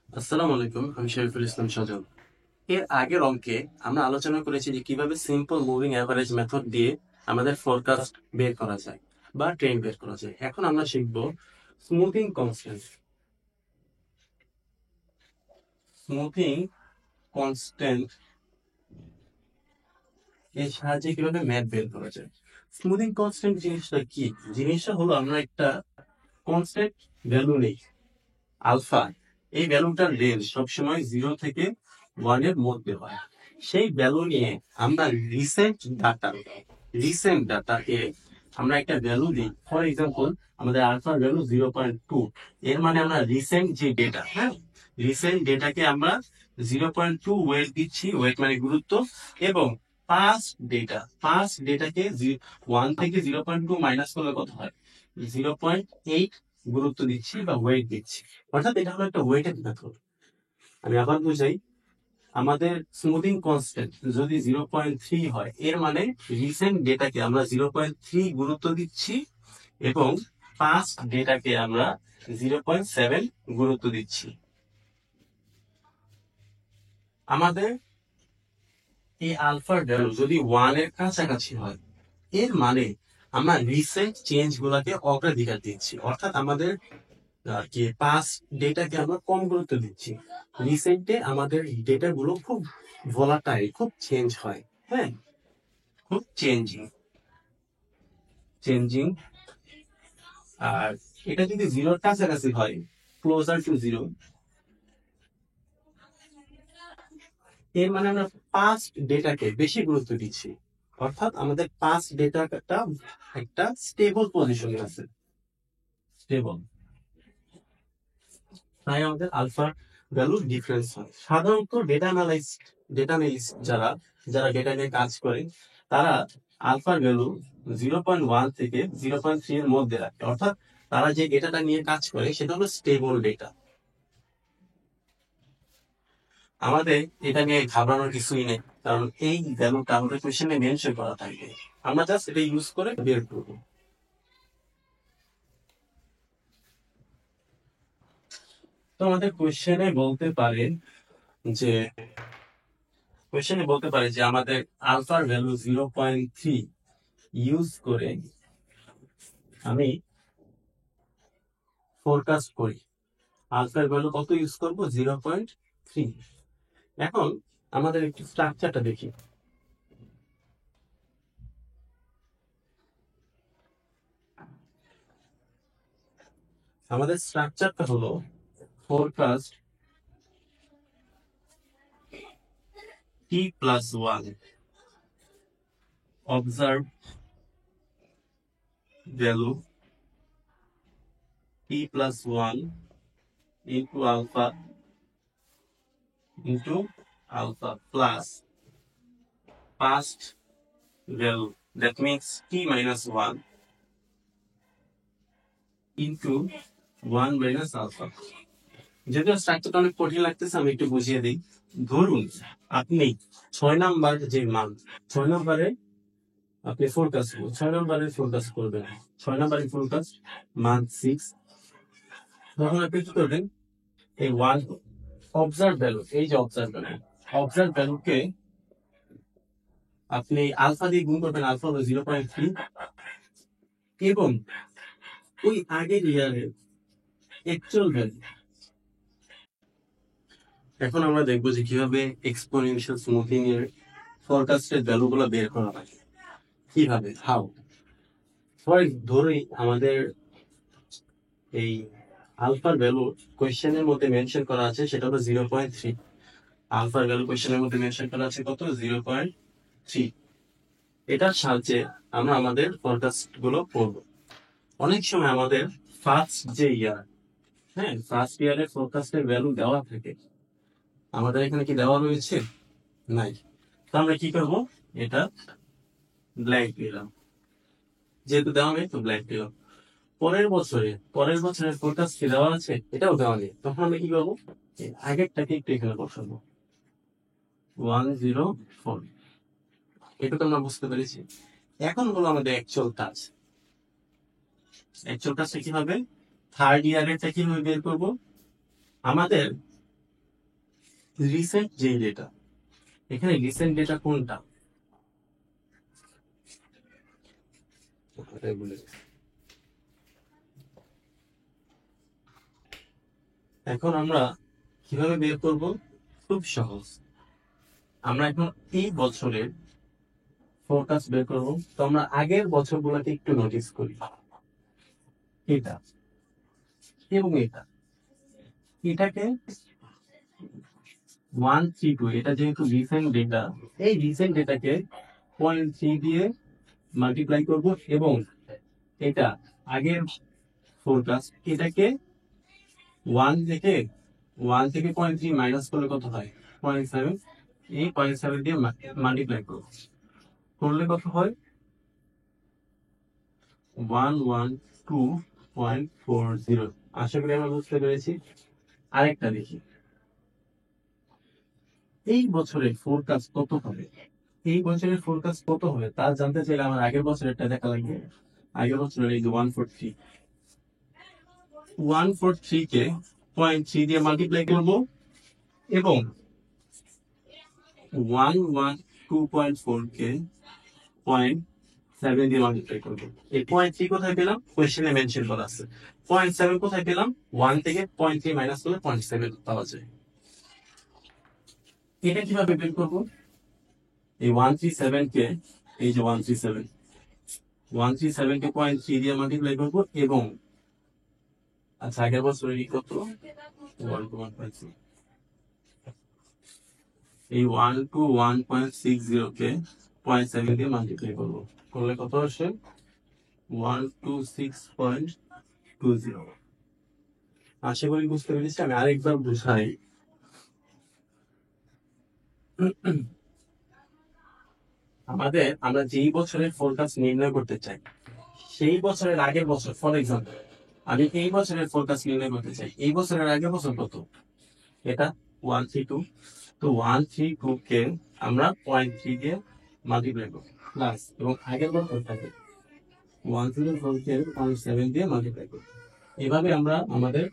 আসসালামু আলাইকুম, আমি শরীফুল ইসলাম সজল। এর আগের অঙ্কে আমরা আলোচনা করেছি যে কিভাবে সিম্পল মুভিং অ্যাভারেজ মেথড দিয়ে আমাদের ফোরকাস্ট বের করা যায় বা ট্রেন্ড বের করা যায়। এখন আমরা শিখব স্মুথিং কনস্ট্যান্ট। স্মুথিং কনস্ট্যান্ট এর সাহায্যে কিভাবে ম্যাথ বের করা যায়। স্মুথিং কনস্ট্যান্ট জিনিসটা কি? জিনিসটা হলো আমরা একটা কনস্ট্যান্ট ভ্যালু নেই, আলফা। এই ভ্যালুটার রেঞ্জ সবসময় 0 থেকে 1 এর মধ্যে হয়। সেই ভ্যালু নিয়ে আমরা রিসেন্ট ডাটাকে আমরা একটা ভ্যালু দিই। ফর এক্সাম্পল, আমাদের আলফার ভ্যালু 0.2। এর মানে আমরা রিসেন্ট যে ডেটা, হ্যাঁ, রিসেন্ট ডেটাকে আমরা 0.2 ওয়েট দিচ্ছি। ওয়েট মানে গুরুত্ব। এবং পাস্ট ডেটাকে 1 থেকে 0.2 মাইনাস করলে কত হয়? 0.8 গুরুত্ব দিচ্ছি বা ওয়েট দিচ্ছি। অর্থাৎ এটা হলো একটা ওয়েটেড মেথড। আমি আবার বুঝাই, আমাদের স্মুথিং কনস্ট্যান্ট যদি 0.3 হয়, এর মানে রিসেন্ট ডেটাকে আমরা 0.3 গুরুত্ব দিচ্ছি এবং পাস্ট ডেটাকে আমরা 0.7 গুরুত্ব দিচ্ছি। আমাদের এই আলফার ভ্যালু যদি 1 এর কাছাকাছি হয়, এর মানে আমরা রিসেন্ট চেঞ্জ গুলাকে অগ্রাধিকার দিচ্ছি। অর্থাৎ আমাদের কি পাস্ট ডেটাকে আমরা কম গুরুত্ব দিচ্ছি। রিসেন্টে আমাদের ডেটা গুলো খুব ভোলাটাইল, খুব চেঞ্জ হয়, হ্যাঁ, খুব চেঞ্জিং চেঞ্জিং। আর এটা যদি 0-র কাছাকাছি হয়, ক্লোজার টু 0, এর মানে আমরা পাস্ট ডেটাকে বেশি গুরুত্ব দিচ্ছি। অর্থাৎ আমাদের পাস্ট ডেটাটা একটা স্টেবল পজিশনে আছে, স্টেবল। তাই আমাদের আলফা ভ্যালু ডিফারেন্স হয়। সাধারণত ডেটা অ্যানালিস্ট যারা যারা ডেটা নিয়ে কাজ করে, তারা আলফার ভ্যালু 0.1 থেকে 0.3 এর মধ্যে রাখে। অর্থাৎ তারা যে ডেটাটা নিয়ে কাজ করে সেটা হলো স্টেবল ডেটা। আমাদের এটা নিয়ে ঘাবড়ানোর কিছুই নেই, কারণ এই ভ্যালুটা আমাদের কোয়েশ্চেনে মেনশন করা থাকবে। আমরা জাস্ট এটা ইউজ করে বের করবো। তো আমাদের যে কোয়েশ্চেনে বলতে পারে যে আমাদের আলফার ভ্যালু 0.3 ইউজ করে আমি ফোরকাস্ট করি। আলফার ভ্যালু কত ইউজ করব? 0.3। এখন আমাদের একটু স্ট্রাকচারটা দেখি। আমাদের স্ট্রাকচারটা হলো forecast t+1, observe value t+1 into alpha plus past value, that means t-1 into 1 minus alpha. যদিও স্ট্রাকচারটা অনেক কঠিন লাগতেছে, আমি একটু বুঝিয়ে দিই। ধরুন আপনি 6 নাম্বার যে মান, 6 নম্বরে আপনি ফোরকাস্ট, 6 নম্বরে ফোরকাস্ট করবেন। 6 নম্বরে ফোরকাস্ট মান 6। তখন আপনি কি করবেন? এই ওয়ান অবজার্ভ ভ্যালু, এই যে অবজার্ভ ভ্যালুকে আপনি আলফা দিয়ে গুণ করবেন। আলফা হলো 0.3 এবং ওই আগের ইয়ারের অ্যাকচুয়াল ভ্যালু। এখন আমরা দেখবো যে কিভাবে এক্সপোনেনশিয়াল স্মুথিং এর ফোরকাস্টের ভ্যালুগুলো বের করা হয়। কিভাবে, হাউ। ধরি আমাদের এই আলফার ভ্যালু কোয়েশ্চেনের মধ্যে মেনশন করা আছে, সেটা হলো 0.3। আলফার ভ্যালু কোয়েশ্চেনের মধ্যে মেনশন করা আছে কত? 0.3। এটার সাহায্যে আমরা আমাদের ফোরকাস্ট গুলো করবো। অনেক সময় আমাদের ফার্স্ট যে ইয়ার, হ্যাঁ, ফার্স্ট ইয়ারের ফোরকাস্টের ভ্যালু দেওয়া থাকে। আমাদের এখানে কি দেওয়া রয়েছে? নাই। তো আমরা কি করবো? এটা ব্ল্যাঙ্ক দিলাম। যেহেতু দেওয়া নেই তো ব্ল্যাঙ্ক দিলাম। পরের বছরের ফোরকাস্ট কি দেওয়া আছে? এটাও দেওয়া নেই। তখন আমরা কি করবো? এই আগেরটাকে একটু এখানে বসাবো, 104। এটা তো আমরা বুঝতে পেরেছি। এখন হলো আমাদের অ্যাকচুয়াল কাজ। অ্যাকচুয়াল কাজটা কি হবে? থার্ড ইয়ারেরটা কিভাবে বের করবো? আমাদের রিসেন্ট যে ডেটা, এখানে রিসেন্ট ডেটা কোনটা? এখন আমরা কিভাবে বের করব? খুব সহজ। আমরা এখন এই বছরের ফোরকাস্ট বের করবো। তো আমরা আগের বছরগুলোকে একটু নোটিস করি, এটা এবং এটাকে 132, এটা যেহেতু রিসেন্ট ডেটা, এই রিসেন্ট ডেটাকে 0.3 দিয়ে মাল্টিপ্লাই করব এবং এটা আগের ফোরকাস্ট, এটাকে 1 থেকে 0.3 মাইনাস করলে কত হয়? 0.7। এই 0.7 দিয়ে মাল্টিপ্লাই করলে কত হয়? 112.40। আশা করি আমরা বুঝতে পেরেছি। আরেকটা দেখি, এই বছরের ফোরকাস্ট কত হবে? এই বছরের ফোরকাস্ট কত হবে তা জানতে চাইলে আমার আগের বছরেরটা দেখা লাগবে। আগের বছরের এই যে 143 কে 0.3 দিয়ে মাল্টিপ্লাই করব এবং 112.4 কে 0.7 দিয়ে মাল্টিপ্লাই করব। এই 0.3 কোথায় পেলাম? কোয়েশ্চেনে মেনশন করা আছে। 0.7 কোথায় পেলাম? 1 থেকে 0.3 মাইনাস করলে 0.7 পাওয়া যায়। এটা কিভাবে বের করব? এই 137 কে, এই যে 137 কে 0.3 দিয়ে মাল্টিপ্লাই করব এবং আচ্ছা আগের বছরের কত? 1 এই 121.60 কে 0.7 দিয়ে মাল্টিপ্লাই করবো, করলে কত আসে? 126.20। আশা করি বুঝতে পেরেছি। আমি আরেকবার বুঝাই। আমরা যেই বছরের ফোরকাস্ট নির্ণয় করতে চাই, সেই বছরের আগের বছর, ফর এক্সাম্পল আমি এই বছরের ফোরকাস্ট নির্ণয় করতে চাই, এই বছরের আগের বছর কত? এটা 132। তো 132 কে আমরা 0.3 দিয়ে মাল্টিপ্লাই করবো প্লাস, এবং আগের বছর থাকে 104 কে 0.7 দিয়ে মাল্টিপ্লাই করবো। এভাবে আমরা আমাদের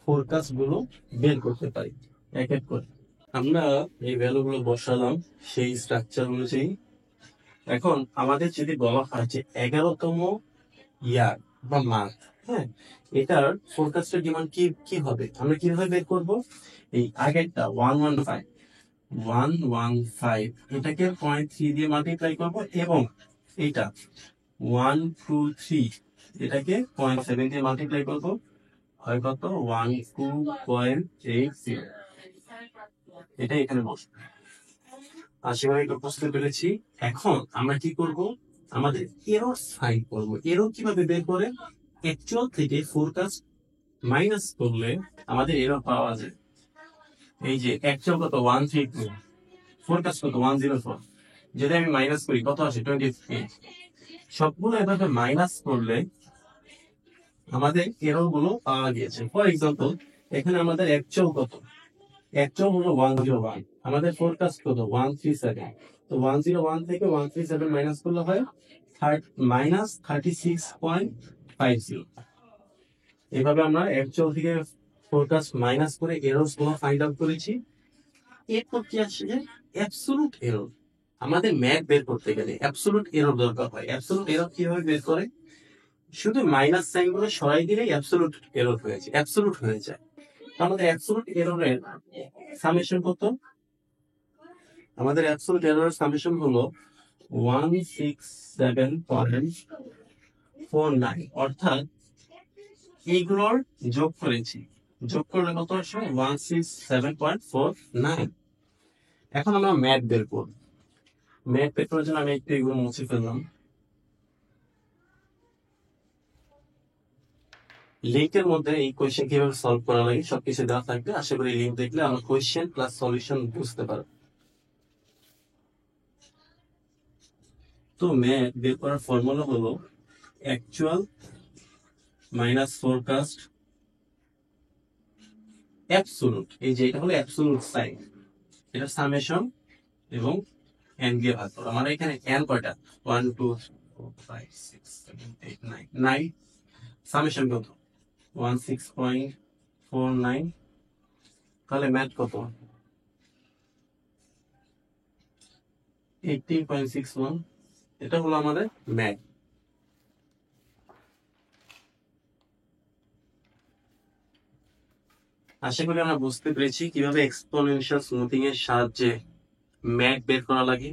ফোরকাস্ট গুলো বের করতে পারি এক এক করে। আমরা এই ভ্যালু গুলো বসালাম সেই স্ট্রাকচার অনুযায়ী। এখন আমাদের যদি বলা হয় যে 11তম ইয়ার বা মান্থ, হ্যাঁ, এটার ফোরকাস্টের ডিমান্ড কি হবে? আমরা কিভাবে বের করব? এই আগেরটা 115 এটাকে 0.3 দিয়ে মাল্টিপ্লাই করব এবং এইটা 123 এটাকে 0.7 দিয়ে মাল্টিপ্লাই করব, হয় কত? 12.80। এটা এখানে বসবে। আশা করি এটা বুঝতে পেরেছি। এখন আমরা কি করব? আমাদের এরর ফাইন্ড করব। এরর কিভাবে বের করে? অ্যাকচুয়াল থেকে ফোরকাস্ট মাইনাস করলে আমাদের এরর পাওয়া যায়। এই যে অ্যাকচুয়াল কত? 132, ফোরকাস্ট কত? 104। যদি আমি মাইনাস করি কত আসে? 28। সবগুলো এভাবে মাইনাস করলে আমাদের এরর গুলো পাওয়া গিয়েছে। ফর এক্সাম্পল এখানে আমাদের অ্যাকচুয়াল কত? অ্যাকচুয়াল হলো 101, আমাদের ফোরকাস্ট কত? 137। তো 101 থেকে 137 মাইনাস করলে হয় -36.50। এভাবে আমরা অ্যাকচুয়াল থেকে ফোরকাস্ট মাইনাস করে এরর্স গুলো ফাইন্ড আউট করেছি। এরপর কি আসে? Absolute error. আমাদের ম্যাথ বের করতে গেলে অ্যাবসলিউট এরর দরকার হয়। অ্যাবসলিউট এরর কিভাবে বের করে? শুধু মাইনাস সাইন গুলো সরাই দিলেই অ্যাবসলিউট এরর হয়েছে, অ্যাবসলিউট হয়ে যায়। আমাদের অ্যাবসলিউট এররের সামেশন কত? আমাদের অ্যাবসলিউট এররের সামেশন হলো 167.49, অর্থাৎ এইগুলোর যোগ করেছি, যোগ করলে কত আসে? 167.49। এখন আমরা ম্যাথ বের করব। ম্যাথ বের করার জন্য আমি একটু এগুলো মুছে ফেললাম। লিঙ্কের মধ্যে এই কোয়েশ্চেন কিভাবে সলভ করা লাগে সবকিছু দেওয়া থাকবে। আশা করি লিঙ্ক দেখলে আমরা কোয়েশ্চেন প্লাস সলিউশন বুঝতে পারবো। তো ম্যাথ বের করার ফর্মুলা হলো অ্যাকচুয়াল মাইনাস ফোরকাস্ট অ্যাবসলুট। এই যে এটা হলো অ্যাবসলুট সাইন, এটা সামেশন এবং এন দিয়ে ভাগ করো। আমার এখানে এন কয়টা? 1 2 4 5 6 7 8 9, 9। সামেশন কত? 16.49। তাহলে ম্যাথ কত? 18.61, এটা হলো আমাদের ম্যাক। আশা করি আমরা বুঝতে পেরেছি কিভাবে এক্সপোনেনশিয়াল স্মুথিং এর সাহায্যে ম্যাক বের করা লাগে।